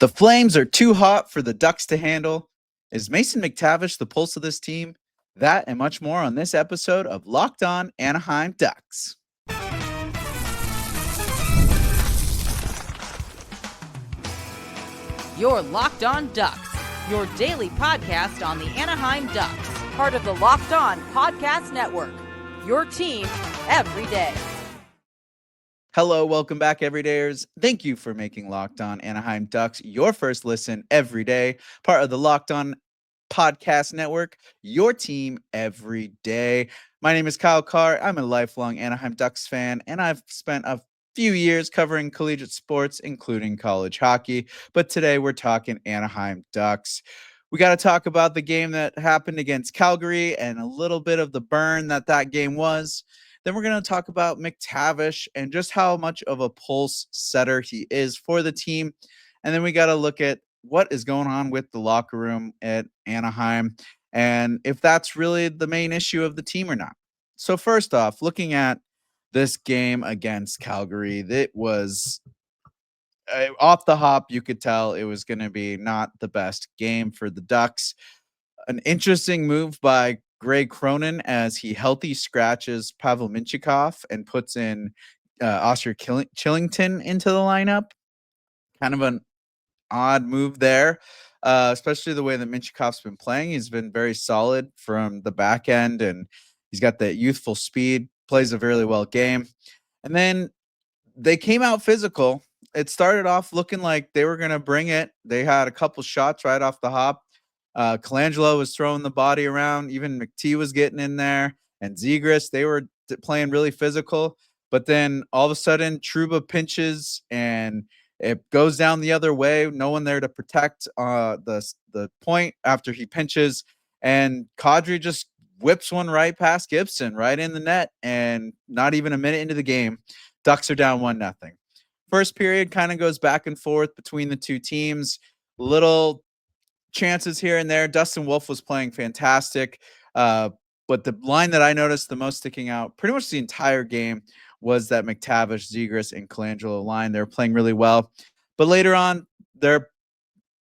The Flames are too hot for the Ducks to handle. Is Mason McTavish the pulse of this team? That and much more on this episode of Locked On Anaheim Ducks. You're Locked On Ducks, your daily podcast on the Anaheim Ducks, part of the Locked On Podcast Network, your team every day. Hello, welcome back, everydayers. Thank you for making Locked On Anaheim Ducks your first listen every day, part of the Locked On Podcast Network, your team every day. My name is Kyle Carr. I'm a lifelong Anaheim Ducks fan, and I've spent a few years covering collegiate sports, including college hockey. But today we're talking Anaheim Ducks. We got to talk about the game that happened against Calgary and a little bit of the burn that game was. Then we're going to talk about McTavish and just how much of a pulse setter he is for the team. And then we got to look at what is going on with the locker room at Anaheim and if that's really the main issue of the team or not. So first off, looking at this game against Calgary, it was off the hop. You could tell it was going to be not the best game for the Ducks. An interesting move by Greg Cronin as he healthy scratches Pavel Minchikov and puts in Oscar Chillington into the lineup. Kind of an odd move there, especially the way that Minchikov's been playing. He's been very solid from the back end, and he's got that youthful speed, plays a really well game. And then they came out physical. It started off looking like they were going to bring it. They had a couple shots right off the hop. Colangelo was throwing the body around. Even McT was getting in there. And Zegras, they were playing really physical. But then all of a sudden, Trouba pinches and it goes down the other way. No one there to protect the point after he pinches. And Kadri just whips one right past Gibson, right in the net. And not even a minute into the game, Ducks are down 1-0. First period kind of goes back and forth between the two teams. Little chances here and there. Dustin Wolf was playing fantastic. But the line that I noticed the most sticking out pretty much the entire game was that McTavish, Zegras, and Colangelo line. They were playing really well. But later on, they're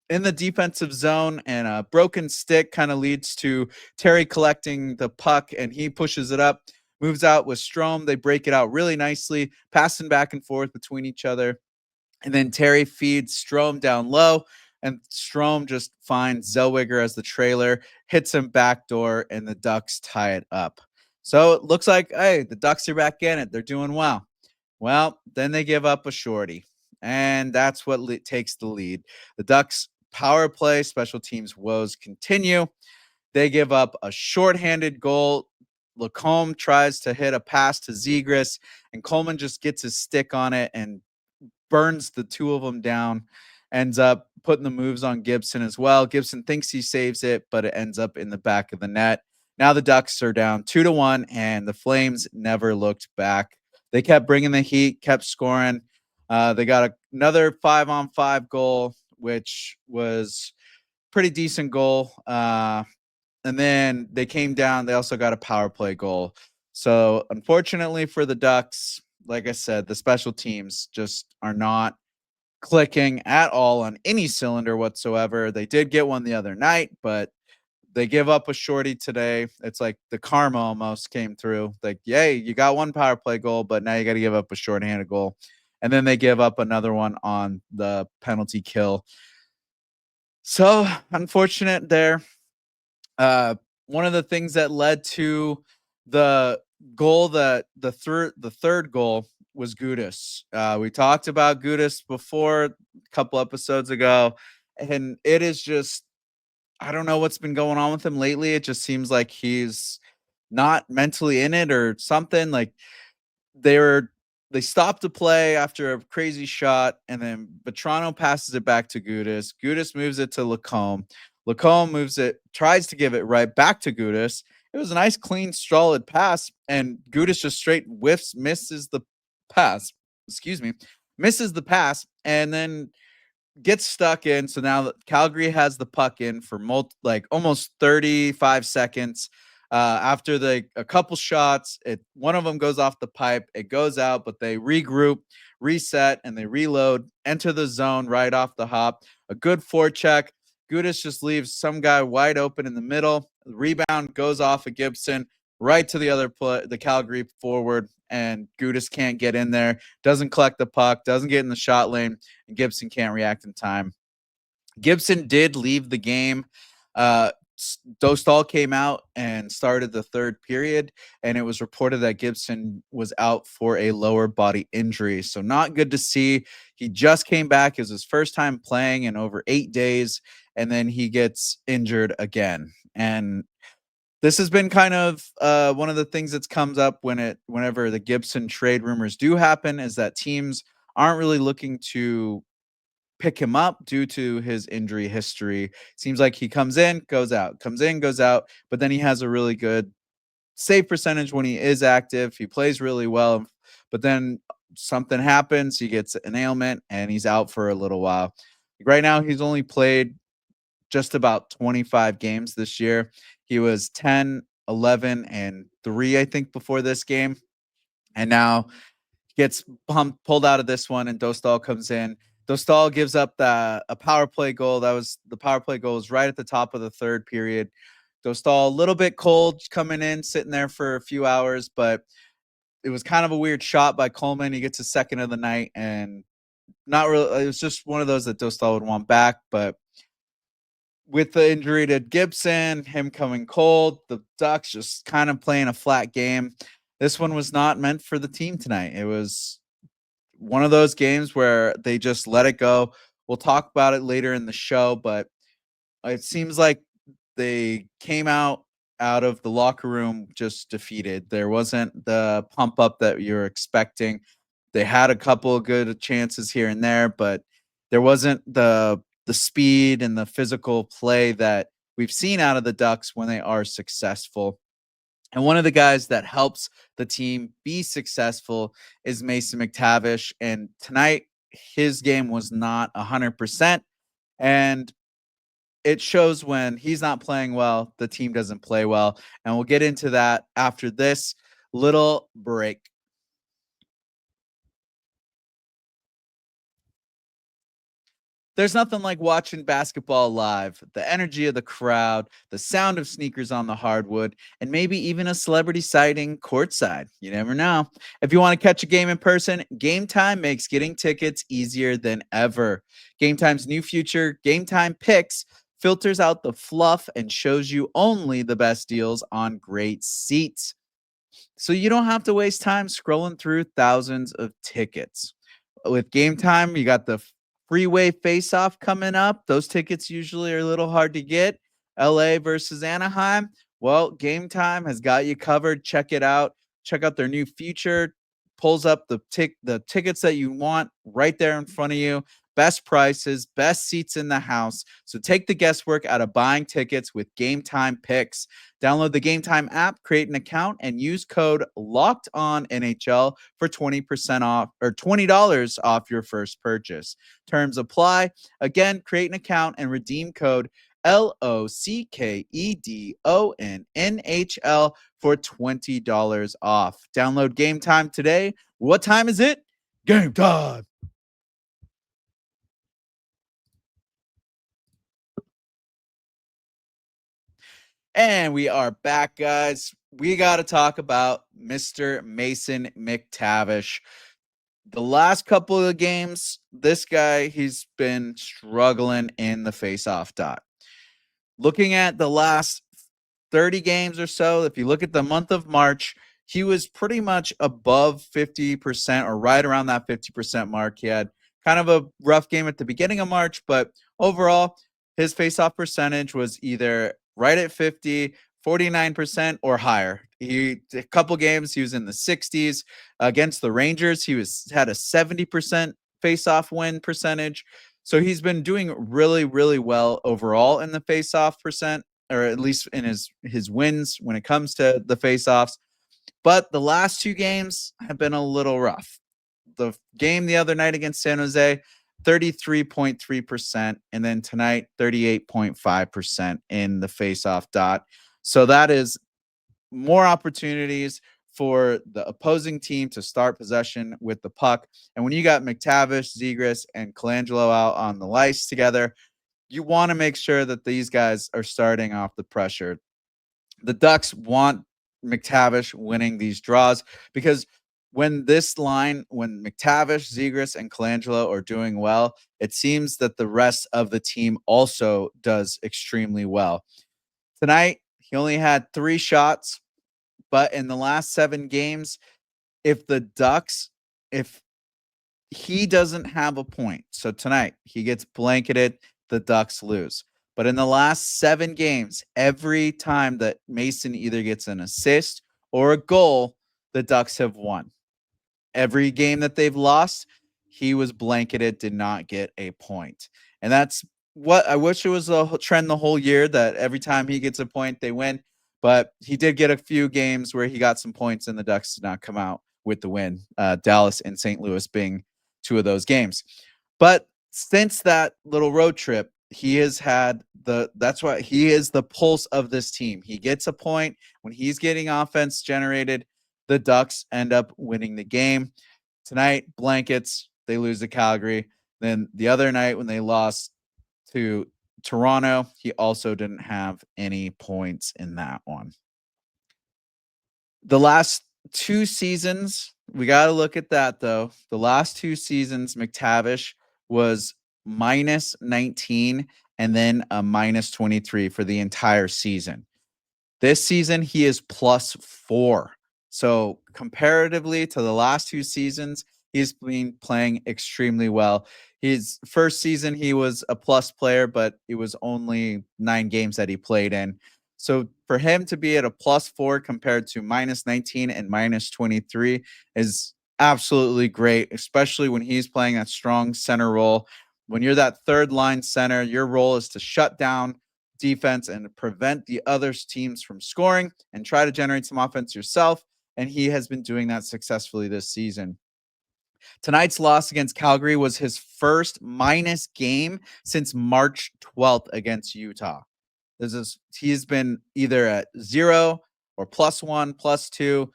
in the defensive zone, and a broken stick kind of leads to Terry collecting the puck, and he pushes it up, moves out with Strome. They break it out really nicely, passing back and forth between each other. And then Terry feeds Strome down low, and Strome just finds Zellweger as the trailer, hits him backdoor, and the Ducks tie it up. So it looks like, hey, the Ducks are back in it. They're doing well. Well, then they give up a shorty, and that's what takes the lead. The Ducks' power play, special teams woes continue. They give up a shorthanded goal. Lacombe tries to hit a pass to Zegras, and Coleman just gets his stick on it and burns the two of them down. Ends up putting the moves on Gibson as well. Gibson thinks he saves it, but it ends up in the back of the net. Now the Ducks are down 2-1, and the Flames never looked back. They kept bringing the heat, kept scoring. They got another 5-on-5 goal, which was pretty decent goal. And then they came down. They also got a power play goal. So unfortunately for the Ducks, like I said, the special teams just are not clicking at all on any cylinder whatsoever. They did get one the other night, but they give up a shorty today. It's like the karma almost came through. Like, yay, you got one power play goal, but now you got to give up a shorthanded goal. And then they give up another one on the penalty kill. So unfortunate there. One of the things that led to the goal, that the third goal, was Gudas. We talked about Gudas before a couple episodes ago, and it is just, I don't know what's been going on with him lately. It just seems like he's not mentally in it or something. Like they stopped the play after a crazy shot, and then Vetrano passes it back to Gudas. Gudas moves it to Lacombe. Lacombe moves it, tries to give it right back to Gudas. It was a nice, clean, solid pass, and Gudas just straight misses the pass, and then gets stuck in. So now Calgary has the puck in for almost 35 seconds. After a couple shots, one of them goes off the pipe. It goes out, but they regroup, reset, and they reload, enter the zone right off the hop. A good forecheck. Gudis just leaves some guy wide open in the middle. Rebound goes off of Gibson right to the the Calgary forward, and Gudis can't get in there, doesn't collect the puck, doesn't get in the shot lane, and Gibson can't react in time. Gibson did leave the game. Dostal came out and started the third period, and it was reported that Gibson was out for a lower body injury. So not good to see. He just came back. It was his first time playing in over 8 days, and then he gets injured again. And this has been kind of one of the things that comes up whenever the Gibson trade rumors do happen, is that teams aren't really looking to pick him up due to his injury history. Seems like he comes in, goes out, comes in, goes out, but then he has a really good save percentage when he is active. He plays really well, but then something happens, he gets an ailment, and he's out for a little while. Right now, he's only played just about 25 games this year. He was 10, 11, and 3, I think, before this game. And now gets pulled out of this one, and Dostal comes in. Dostal gives up a power play goal. The power play goal was right at the top of the third period. Dostal a little bit cold coming in, sitting there for a few hours, but it was kind of a weird shot by Coleman. He gets a second of the night, and not really. It was just one of those that Dostal would want back, but with the injury to Gibson, him coming cold, the Ducks just kind of playing a flat game. This one was not meant for the team tonight. It was one of those games where they just let it go. We'll talk about it later in the show, but it seems like they came out of the locker room just defeated. There wasn't the pump up that you're expecting. They had a couple of good chances here and there, but there wasn't the speed and the physical play that we've seen out of the Ducks when they are successful. And one of the guys that helps the team be successful is Mason McTavish. And tonight, his game was not 100%. And it shows when he's not playing well, the team doesn't play well. And we'll get into that after this little break. There's nothing like watching basketball live. The energy of the crowd, the sound of sneakers on the hardwood, and maybe even a celebrity sighting courtside. You never know. If you want to catch a game in person, Gametime makes getting tickets easier than ever. Gametime's new feature, Gametime Picks, filters out the fluff and shows you only the best deals on great seats. So you don't have to waste time scrolling through thousands of tickets. With Gametime, you got the freeway face-off coming up. Those tickets usually are a little hard to get. LA versus Anaheim. Well, Gametime has got you covered. Check it out. Check out their new feature. Pulls up the tickets that you want right there in front of you. Best prices, best seats in the house. So take the guesswork out of buying tickets with Gametime Picks. Download the Gametime app, create an account, and use code LOCKEDONNHL for 20% off or $20 off your first purchase. Terms apply. Again, create an account and redeem code LOCKEDONNHL for $20 off. Download Gametime today. What time is it? Game time. And we are back, guys. We got to talk about Mr. Mason McTavish. The last couple of games, this guy, he's been struggling in the face-off dot. Looking at the last 30 games or so, if you look at the month of March, he was pretty much above 50% or right around that 50% mark. He had kind of a rough game at the beginning of March, but overall, his face-off percentage was either right at 50, 49% or higher. A couple games he was in the 60s. Against the Rangers, he had a 70% face-off win percentage. So he's been doing really, really well overall in the face-off percent, or at least in his wins when it comes to the face-offs. But the last two games have been a little rough. The game the other night against San Jose, 33.3%, and then tonight 38.5% in the face-off dot. So that is more opportunities for the opposing team to start possession with the puck. And when you got McTavish, Zegras, and Colangelo out on the ice together, you want to make sure that these guys are starting off the pressure. The Ducks want McTavish winning these draws because when this line, when McTavish, Zegras, and Colangelo are doing well, it seems that the rest of the team also does extremely well. Tonight, he only had 3 shots, but in the last 7 games, if the Ducks, if he doesn't have a point, so tonight he gets blanketed, the Ducks lose. But in the last 7 games, every time that Mason either gets an assist or a goal, the Ducks have won. Every game that they've lost, he was blanketed, did not get a point. And that's what I wish it was a trend the whole year that every time he gets a point, they win. But he did get a few games where he got some points and the Ducks did not come out with the win. Dallas and St. Louis being 2 of those games. But since that little road trip, he has had that's why he is the pulse of this team. He gets a point when he's getting offense generated. The Ducks end up winning the game. Tonight, blankets, they lose to Calgary. Then the other night when they lost to Toronto, he also didn't have any points in that one. The last 2 seasons, we got to look at that though. The last 2 seasons, McTavish was minus 19 and then a minus 23 for the entire season. This season, he is +4. So comparatively to the last 2 seasons, he's been playing extremely well. His first season, he was a plus player, but it was only 9 games that he played in. So for him to be at a +4 compared to minus 19 and minus 23 is absolutely great, especially when he's playing that strong center role. When you're that third line center, your role is to shut down defense and prevent the other teams from scoring and try to generate some offense yourself. And he has been doing that successfully this season. Tonight's loss against Calgary was his first minus game since March 12th against Utah. He's been either at 0 or +1, +2.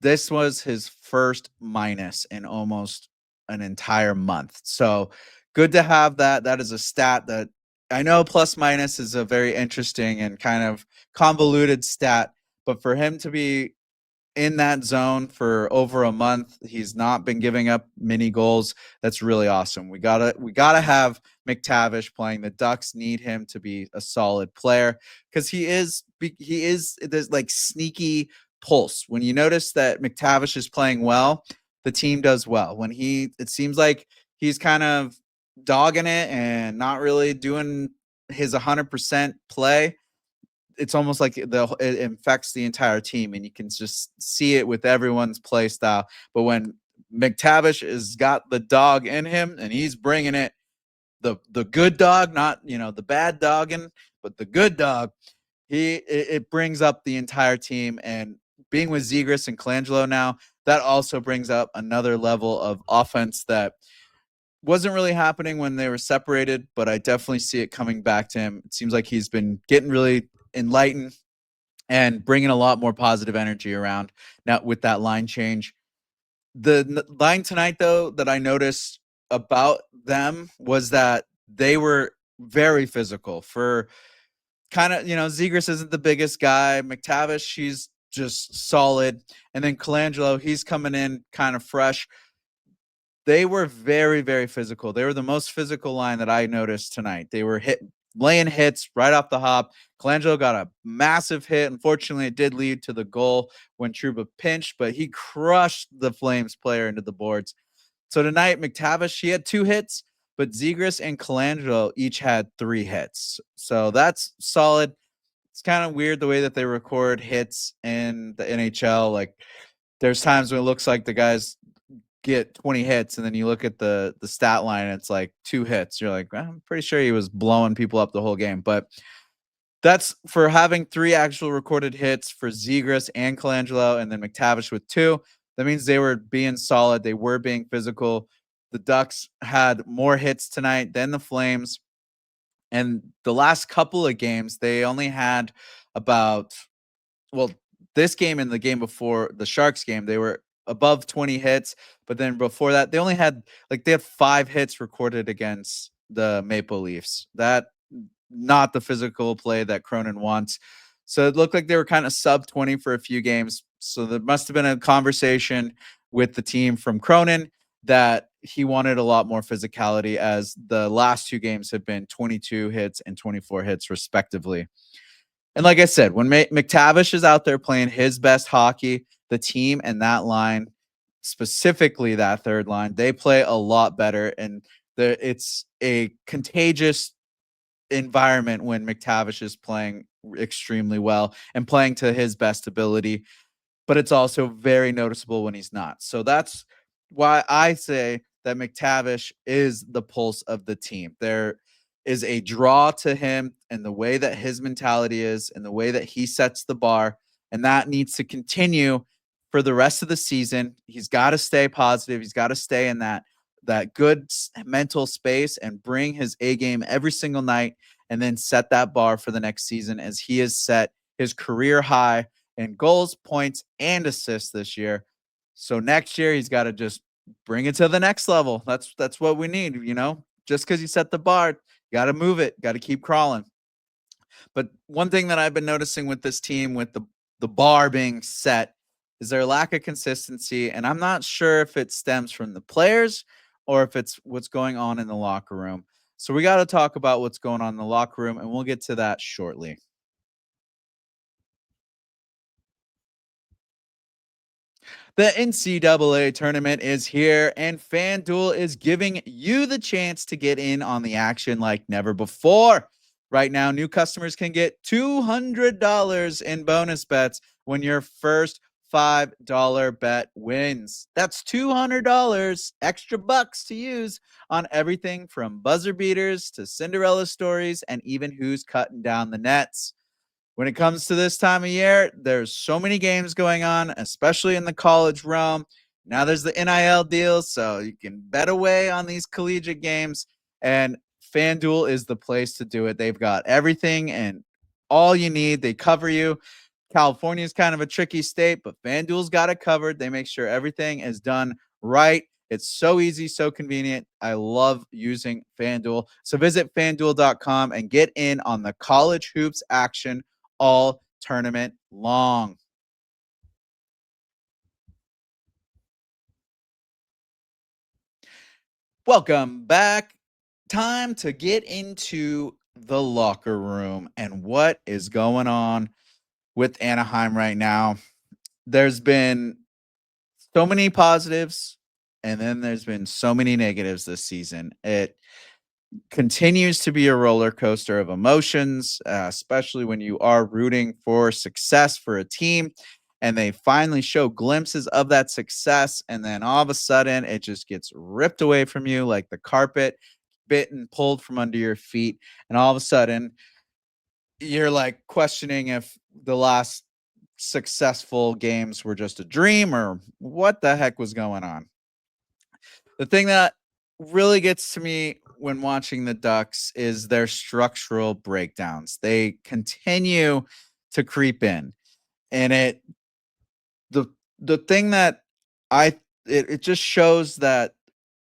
This was his first minus in almost an entire month. So good to have that. That is a stat that I know plus minus is a very interesting and kind of convoluted stat, but for him to be in that zone for over a month, he's not been giving up many goals. That's really awesome. We gotta have McTavish playing. The Ducks need him to be a solid player because he is this like sneaky pulse. When you notice that McTavish is playing well, the team does well. When it seems like he's kind of dogging it and not really doing his 100% play, it's almost like it infects the entire team, and you can just see it with everyone's play style. But when McTavish has got the dog in him and he's bringing it, the good dog, not the bad dogging, but the good dog, it brings up the entire team. And being with Zegras and Colangelo now, that also brings up another level of offense that wasn't really happening when they were separated, but I definitely see it coming back to him. It seems like he's been getting really enlightened and bringing a lot more positive energy around now with that line change. The line tonight, though, that I noticed about them was that they were very physical. For kind of, Zegras isn't the biggest guy. McTavish, he's just solid. And then Colangelo, he's coming in kind of fresh. They were very, very physical. They were the most physical line that I noticed tonight. They were laying hits right off the hop. Colangelo got a massive hit. Unfortunately, it did lead to the goal when Trouba pinched, but he crushed the Flames player into the boards. So tonight, McTavish, he had 2 hits, but Zegras and Colangelo each had 3 hits. So that's solid. It's kind of weird the way that they record hits in the NHL. Like, there's times when it looks like the guys get 20 hits, and then you look at the stat line and it's like 2 hits. You're like, I'm pretty sure he was blowing people up the whole game. But that's for having 3 actual recorded hits for Zegras and Colangelo, and then McTavish with 2. That means they were being solid. They were being physical. The Ducks had more hits tonight than the Flames. And the last couple of games, they only had about, well, this game and the game before the Sharks game, they were above 20 hits, but then before that, they had 5 hits recorded against the Maple Leafs. That not the physical play that Cronin wants. So it looked like they were kind of sub 20 for a few games. So there must have been a conversation with the team from Cronin that he wanted a lot more physicality, as the last 2 games have been 22 hits and 24 hits respectively. And like I said, when McTavish is out there playing his best hockey, the team and that line, specifically that third line, they play a lot better. And it's a contagious environment when McTavish is playing extremely well and playing to his best ability, but it's also very noticeable when he's not. So that's why I say that McTavish is the pulse of the team. There is a draw to him and the way that his mentality is and the way that he sets the bar, and that needs to continue for the rest of the season. He's got to stay positive. He's got to stay in that good mental space and bring his A game every single night, and then set that bar for the next season, as he has set his career high in goals, points, and assists this year. So next year he's got to just bring it to the next level. That's what we need, Just because you set the bar, you got to move it, got to keep crawling. But one thing that I've been noticing with this team, with the bar being set, is their lack of consistency, and I'm not sure if it stems from the players or if it's what's going on in the locker room. So we got to talk about what's going on in the locker room, and we'll get to that shortly. The NCAA tournament is here, and FanDuel is giving you the chance to get in on the action like never before. Right now, new customers can get $200 in bonus bets when your first $5 bet wins. That's $200 extra bucks to use on everything from buzzer beaters to Cinderella stories and even who's cutting down the nets. When it comes to this time of year, there's so many games going on, especially in the college realm. Now there's the NIL deals, so you can bet away on these collegiate games, and FanDuel is the place to do it. They've got everything and all you need. They cover you. California is kind of a tricky state, but FanDuel's got it covered. They make sure everything is done right. It's so easy, so convenient. I love using FanDuel. So visit fanduel.com and get in on the college hoops action all tournament long. Welcome back. Time to get into the locker room and what is going on with Anaheim right now. There's been so many positives, and then there's been so many negatives this season. It continues to be a roller coaster of emotions, especially when you are rooting for success for a team and they finally show glimpses of that success. And then all of a sudden, it just gets ripped away from you like the carpet, bit and pulled from under your feet. And all of a sudden, you're like questioning if the last successful games were just a dream or what the heck was going on. The thing that really gets to me when watching the Ducks is their structural breakdowns. They continue to creep in, and the the thing that it just shows that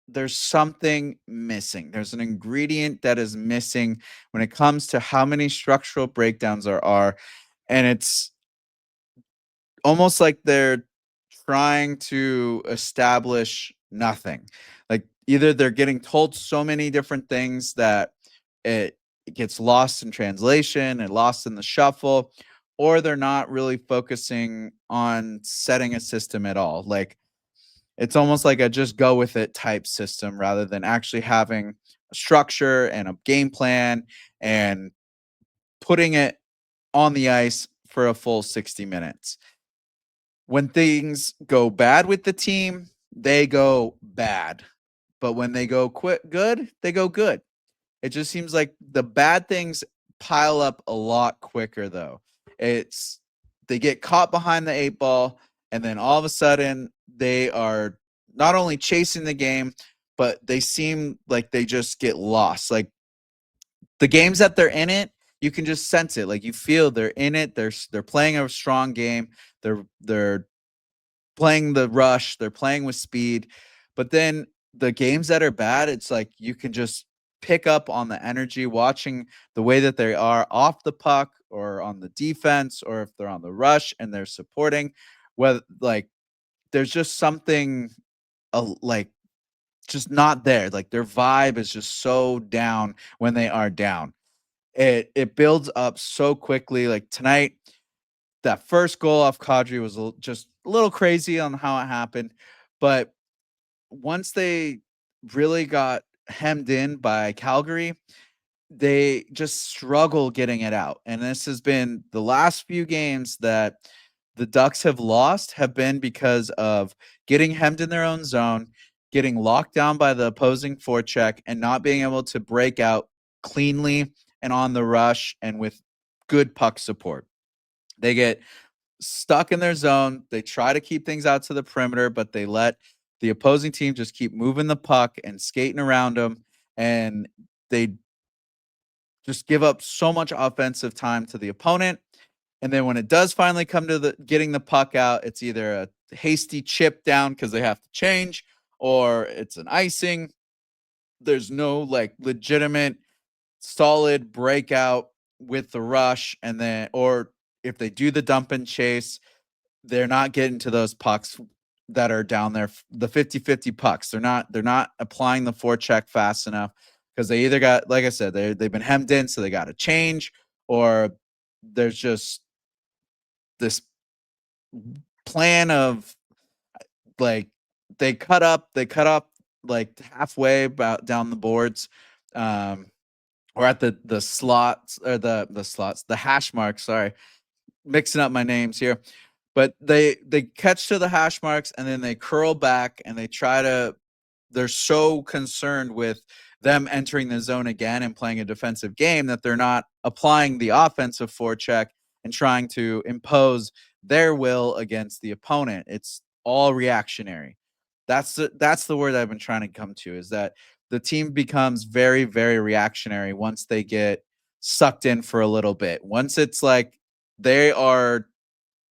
there's something missing. There's an ingredient that is missing when it comes to how many structural breakdowns there are, and it's almost like they're trying to establish nothing. Like either they're getting told so many different things that it gets lost in translation and lost in the shuffle, or they're not really focusing on setting a system at all. Like it's almost like a just go with it type system rather than actually having a structure and a game plan and putting it on the ice for a full 60 minutes. When things go bad with the team, they go bad. But when they go good, they go good. It just seems like the bad things pile up a lot quicker though. It's they get caught behind the 8 ball, and then all of a sudden they are not only chasing the game, but they seem like they just get lost. Like the games that they're in it, you can just sense it. Like you feel they're in it. They're playing a strong game. They're playing the rush. They're playing with speed. But then the games that are bad, it's like you can just pick up on the energy watching the way that they are off the puck or on the defense or if they're on the rush and they're supporting. Whether like there's just something like just not there. Like their vibe is just so down when they are down. It builds up so quickly. Like tonight, that first goal off Kadri was just a little crazy on how it happened, but once they really got hemmed in by Calgary, they just struggle getting it out. And this has been the last few games that the Ducks have lost have been because of getting hemmed in their own zone, getting locked down by the opposing forecheck, and not being able to break out cleanly and on the rush and with good puck support. They get stuck in their zone. They try to keep things out to the perimeter, but they let the opposing team just keep moving the puck and skating around them. And they just give up so much offensive time to the opponent. And then when it does finally come to the getting the puck out, it's either a hasty chip down because they have to change, or it's an icing. There's no like legitimate solid breakout with the rush, and then or if they do the dump and chase, they're not getting to those pucks that are down there, the 50-50 pucks. They're not applying the forecheck fast enough because they either got, like I said, they've been hemmed in, so they got to change, or there's just this plan of like they cut up like halfway about down the boards, or at the slots or the slots, the hash marks. Sorry, mixing up my names here. But they catch to the hash marks and then they curl back and they try to they're so concerned with them entering the zone again and playing a defensive game that they're not applying the offensive forecheck and trying to impose their will against the opponent. It's all reactionary. That's the word I've been trying to come to, is that the team becomes very, very reactionary once they get sucked in for a little bit. Once it's like they are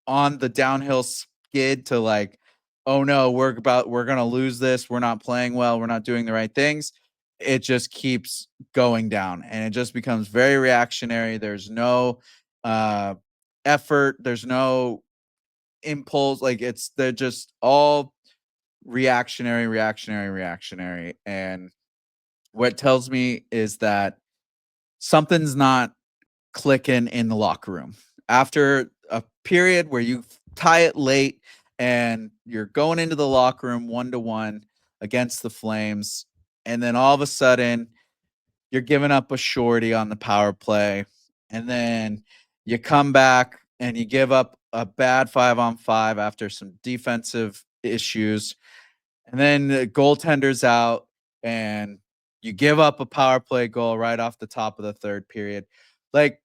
on the downhill skid to like, oh no, we're gonna lose this. We're not playing well. We're not doing the right things. It just keeps going down, and it just becomes very reactionary. There's no uh, effort. There's no impulse. Like they're just all reactionary, reactionary, reactionary. And what tells me is that something's not clicking in the locker room after a period where you tie it late and you're going into the locker room 1-1 against the Flames, and then all of a sudden you're giving up a shorty on the power play, and then you come back and you give up a bad 5-on-5 after some defensive issues, and then the goaltender's out and you give up a power play goal right off the top of the third period. Like,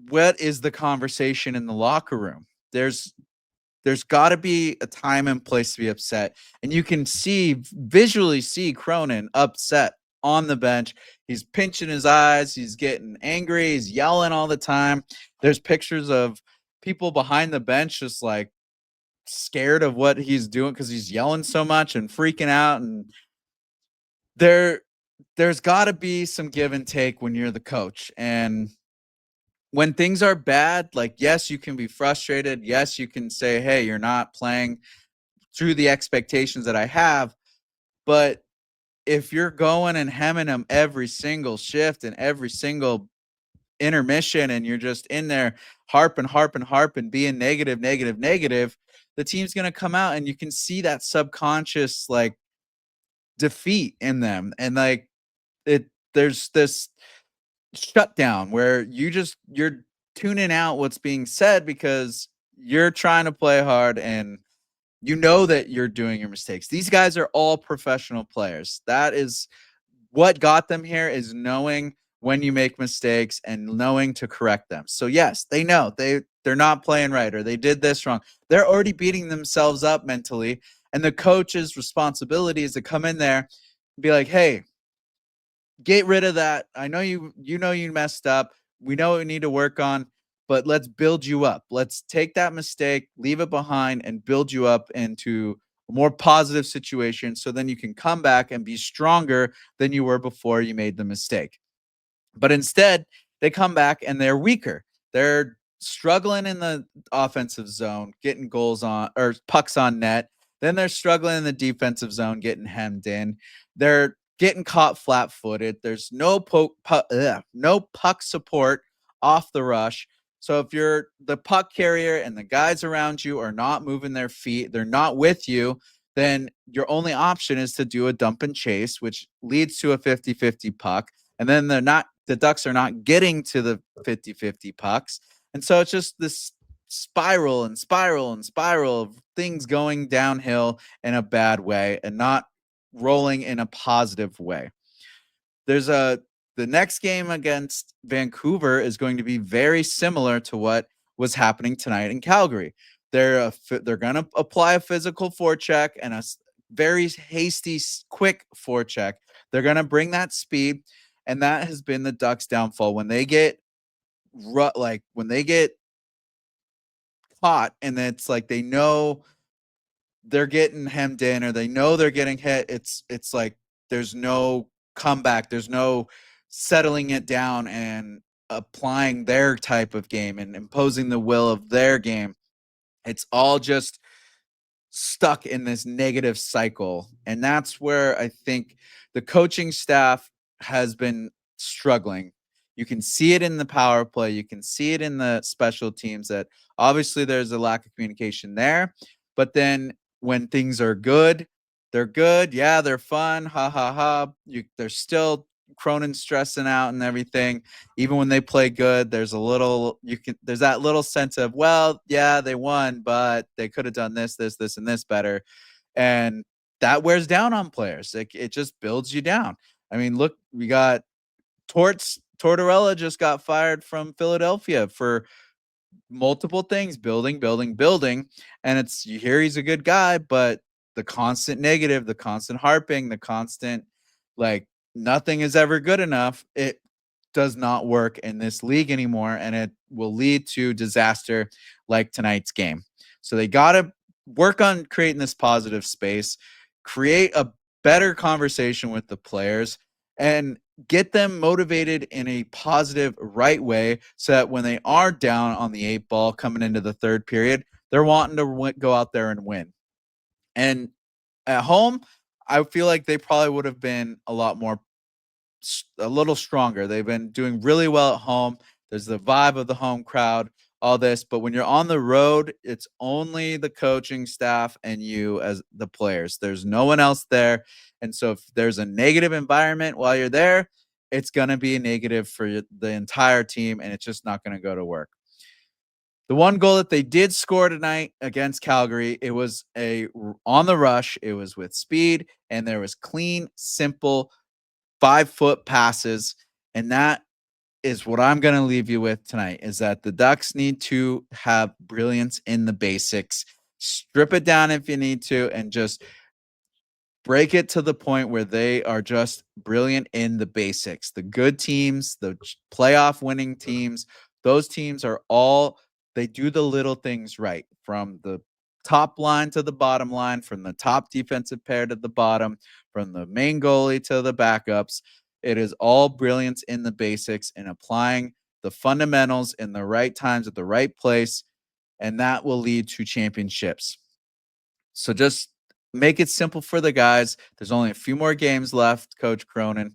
what is the conversation in the locker room? There's got to be a time and place to be upset, and you can visually see Cronin upset on the bench. He's pinching his eyes, he's getting angry, he's yelling all the time. There's pictures of people behind the bench just like scared of what he's doing because he's yelling so much and freaking out. And there's got to be some give and take when you're the coach. And when things are bad, like, yes, you can be frustrated. Yes, you can say, hey, you're not playing through the expectations that I have. But if you're going and hemming them every single shift and every single intermission, and you're just in there harping, being negative, negative, negative, the team's going to come out and you can see that subconscious like defeat in them. And like there's this shutdown where you're tuning out what's being said because you're trying to play hard and you know that you're doing your mistakes. These guys are all professional players. That is what got them here, is knowing when you make mistakes and knowing to correct them. So yes, they know they're not playing right or they did this wrong. They're already beating themselves up mentally, and the coach's responsibility is to come in there and be like, "Hey, get rid of that. I know you know you messed up. we know what we need to work on, but let's build you up. Let's take that mistake, leave it behind, and build you up into a more positive situation so then you can come back and be stronger than you were before you made the mistake. But instead, they come back and they're weaker. They're struggling in the offensive zone, getting goals on or pucks on net. Then they're struggling in the defensive zone, getting hemmed in. They're getting caught flat-footed. There's no puck support off the rush. So if you're the puck carrier and the guys around you are not moving their feet, they're not with you, then your only option is to do a dump and chase, which leads to a 50-50 puck. And then the Ducks are not getting to the 50-50 pucks. And so it's just this spiral and spiral and spiral of things going downhill in a bad way and not rolling in a positive way. There's a The next game against Vancouver is going to be very similar to what was happening tonight in Calgary. They're going to apply a physical forecheck and a very hasty, quick forecheck. They're going to bring that speed, and that has been the Ducks' downfall. When they get when they get caught, and it's like they know they're getting hemmed in or they know they're getting hit, it's like there's no comeback, there's no settling it down and applying their type of game and imposing the will of their game. It's all just stuck in this negative cycle. And that's where I think the coaching staff has been struggling. You can see it in the power play, you can see it in the special teams that obviously there's a lack of communication there. But then when things are good, they're good. Yeah, they're fun. Ha ha ha. They're still Cronin stressing out and everything. Even when they play good, there's that little sense of, well, yeah, they won, but they could have done this, and this better. And that wears down on players. It just builds you down. I mean, look, we got Tortorella just got fired from Philadelphia for multiple things, building. And it's you hear he's a good guy, but the constant negative, the constant harping, the constant like nothing is ever good enough. It does not work in this league anymore, and it will lead to disaster like tonight's game. So they got to work on creating this positive space, create a better conversation with the players, and get them motivated in a positive, right way so that when they are down on the 8 ball coming into the third period, they're wanting to go out there and win. And at home, I feel like they probably would have been a little stronger. They've been doing really well at home. There's the vibe of the home crowd, all this. But when you're on the road, it's only the coaching staff and you as the players. There's no one else there. And so if there's a negative environment while you're there, it's going to be a negative for the entire team, and it's just not going to go to work. The one goal that they did score tonight against Calgary, it was on the rush. It was with speed, and there was clean, simple 5-foot passes. And that is what I'm going to leave you with tonight, is that the Ducks need to have brilliance in the basics. Strip it down if you need to, and just break it to the point where they are just brilliant in the basics. The good teams, the playoff winning teams, those teams are all, they do the little things right, from the top line to the bottom line, from the top defensive pair to the bottom, from the main goalie to the backups. It is all brilliance in the basics and applying the fundamentals in the right times at the right place, and that will lead to championships. So just make it simple for the guys. There's only a few more games left, Coach Cronin.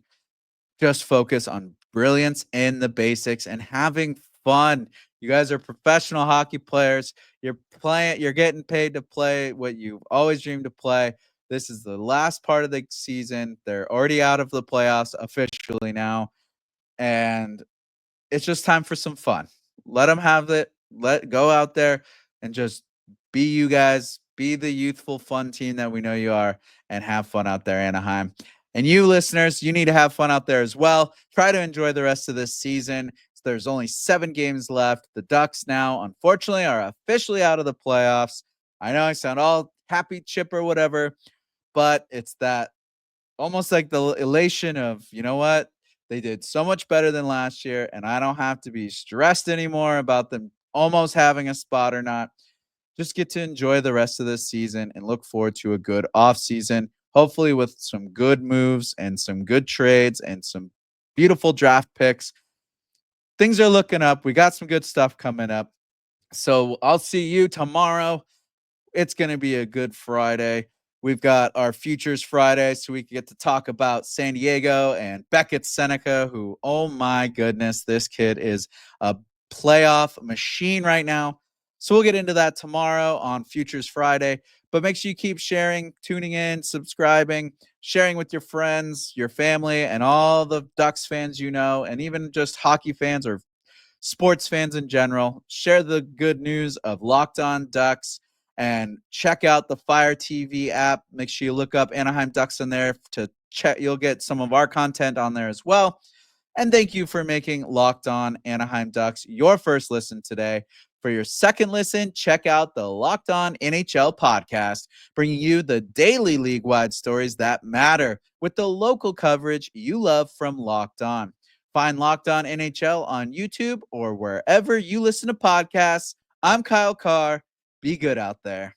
Just focus on brilliance in the basics and having fun. You guys are professional hockey players. You're getting paid to play what you've always dreamed to play. This is the last part of the season. They're already out of the playoffs officially now. And it's just time for some fun. Let them have it. Go out there and just be you guys. Be the youthful, fun team that we know you are, and have fun out there, Anaheim. And you listeners, you need to have fun out there as well. Try to enjoy the rest of this season. There's only 7 games left. The Ducks now, unfortunately, are officially out of the playoffs. I know I sound all happy, chipper, whatever, but it's that almost like the elation of, you know what? They did so much better than last year, and I don't have to be stressed anymore about them almost having a spot or not. Just get to enjoy the rest of this season and look forward to a good offseason, hopefully with some good moves and some good trades and some beautiful draft picks. Things are looking up. We got some good stuff coming up. So I'll see you tomorrow. It's going to be a good Friday. We've got our Futures Friday, so we can get to talk about San Diego and Beckett Seneca, who, oh my goodness, this kid is a playoff machine right now. So we'll get into that tomorrow on Futures Friday. But make sure you keep sharing, tuning in, subscribing, sharing with your friends, your family, and all the Ducks fans you know, and even just hockey fans or sports fans in general. Share the good news of Locked On Ducks and check out the Fire TV app. Make sure you look up Anaheim Ducks in there to check. You'll get some of our content on there as well. And thank you for making Locked On Anaheim Ducks your first listen today. For your second listen, check out the Locked On NHL podcast, bringing you the daily league-wide stories that matter with the local coverage you love from Locked On. Find Locked On NHL on YouTube or wherever you listen to podcasts. I'm Kyle Carr. Be good out there.